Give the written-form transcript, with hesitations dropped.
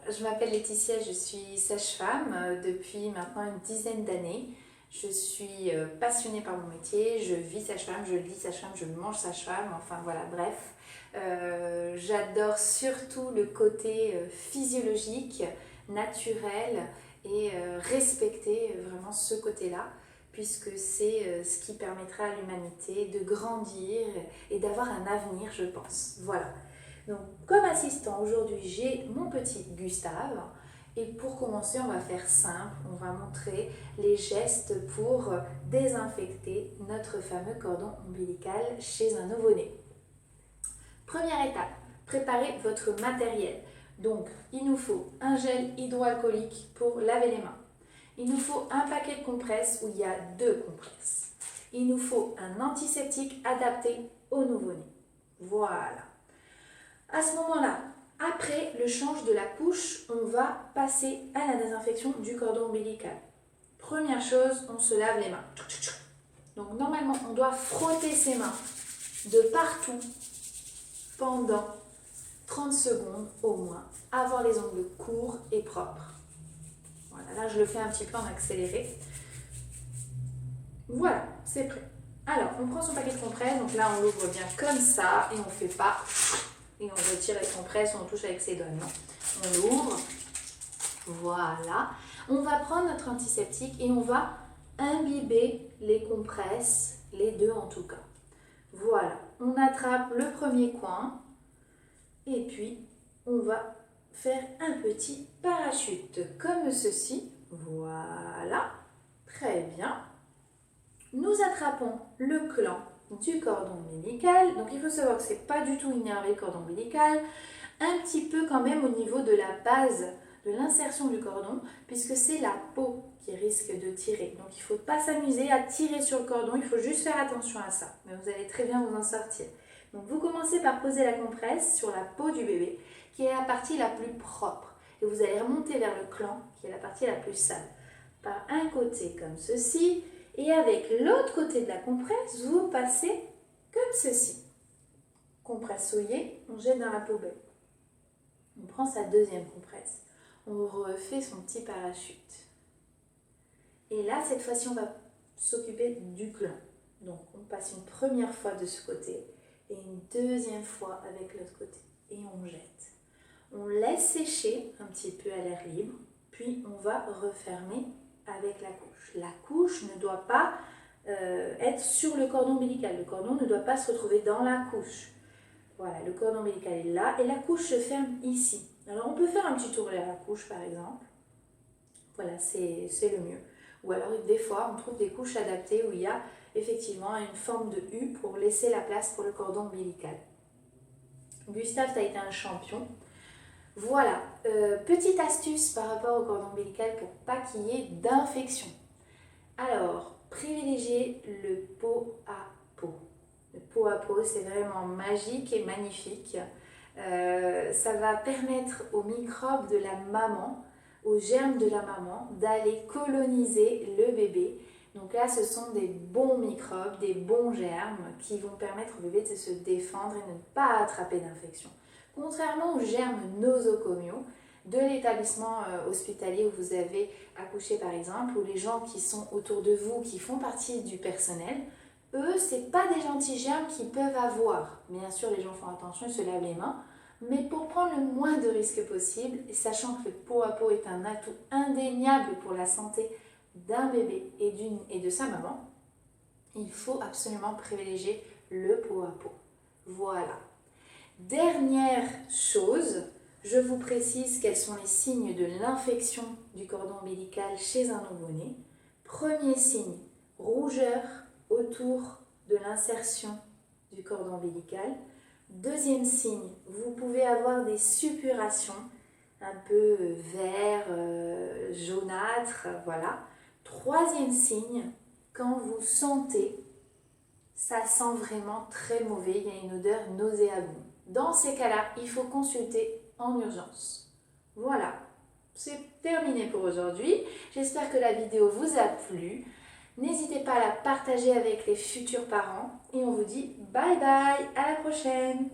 je m'appelle Laetitia, je suis sage-femme depuis maintenant une dizaine d'années. Je suis passionnée par mon métier, je vis sage-femme, je lis sage-femme, je mange sage-femme, enfin voilà, bref. J'adore surtout le côté physiologique, naturel et respecter vraiment ce côté-là, puisque c'est ce qui permettra à l'humanité de grandir et d'avoir un avenir, je pense. Voilà. Donc, comme assistant, aujourd'hui, j'ai mon petit Gustave. Et pour commencer, on va faire simple. On va montrer les gestes pour désinfecter notre fameux cordon ombilical chez un nouveau-né. Première étape, préparez votre matériel. Donc, il nous faut un gel hydroalcoolique pour laver les mains. Il nous faut un paquet de compresses où il y a 2 compresses. Il nous faut un antiseptique adapté au nouveau-né. Voilà. À ce moment-là, après le change de la couche, on va passer à la désinfection du cordon ombilical. Première chose, on se lave les mains. Donc normalement, on doit frotter ses mains de partout pendant 30 secondes au moins. Avoir les ongles courts et propres. Voilà, là je le fais un petit peu en accéléré. Voilà, c'est prêt. Alors, on prend son paquet de compresses, donc là on l'ouvre bien comme ça et on ne fait pas... Et on retire les compresses, on touche avec ses doigts. Non, on l'ouvre. Voilà. On va prendre notre antiseptique et on va imbiber les compresses, les 2 en tout cas. Voilà. On attrape le premier coin et puis on va faire un petit parachute comme ceci. Voilà. Très bien. Nous attrapons le clan du cordon ombilical. Donc il faut savoir que ce n'est pas du tout innervé le cordon ombilical, un petit peu quand même au niveau de la base de l'insertion du cordon, puisque c'est la peau qui risque de tirer. Donc il ne faut pas s'amuser à tirer sur le cordon, il faut juste faire attention à ça. Mais vous allez très bien vous en sortir. Donc vous commencez par poser la compresse sur la peau du bébé, qui est la partie la plus propre. Et vous allez remonter vers le clan, qui est la partie la plus sale. Par un côté comme ceci, et avec l'autre côté de la compresse, vous passez comme ceci. Compresse souillée, on jette dans la poubelle. On prend sa deuxième compresse. On refait son petit parachute. Et là, cette fois-ci, on va s'occuper du gland. Donc, on passe une première fois de ce côté et une deuxième fois avec l'autre côté. Et on jette. On laisse sécher un petit peu à l'air libre, puis on va refermer avec la couche. La couche ne doit pas être sur le cordon ombilical. Le cordon ne doit pas se retrouver dans la couche. Voilà, le cordon ombilical est là et la couche se ferme ici. Alors on peut faire un petit tour vers la couche par exemple. Voilà, c'est le mieux. Ou alors des fois on trouve des couches adaptées où il y a effectivement une forme de U pour laisser la place pour le cordon ombilical. Gustave, tu as été un champion. Voilà, petite astuce par rapport au cordon ombilical pour pas qu'il y ait d'infection. Alors, privilégiez le pot à pot. Le pot à pot, c'est vraiment magique et magnifique. Ça va permettre aux microbes de la maman, aux germes de la maman, d'aller coloniser le bébé. Donc là, ce sont des bons microbes, des bons germes qui vont permettre au bébé de se défendre et de ne pas attraper d'infection. Contrairement aux germes nosocomiaux de l'établissement hospitalier où vous avez accouché par exemple, ou les gens qui sont autour de vous, qui font partie du personnel, eux, ce n'est pas des gentils germes qu'ils peuvent avoir. Bien sûr, les gens font attention, ils se lavent les mains, mais pour prendre le moins de risques possible, et sachant que le pot à pot est un atout indéniable pour la santé d'un bébé et de sa maman, il faut absolument privilégier le pot à pot. Voilà. Dernière chose, je vous précise quels sont les signes de l'infection du cordon ombilical chez un nouveau-né. Premier signe, rougeur autour de l'insertion du cordon ombilical. Deuxième signe, vous pouvez avoir des suppurations un peu vert, jaunâtre, voilà. Troisième signe, quand vous sentez, ça sent vraiment très mauvais, il y a une odeur nauséabonde. Dans ces cas-là, il faut consulter en urgence. Voilà, c'est terminé pour aujourd'hui. J'espère que la vidéo vous a plu. N'hésitez pas à la partager avec les futurs parents. Et on vous dit bye bye, à la prochaine!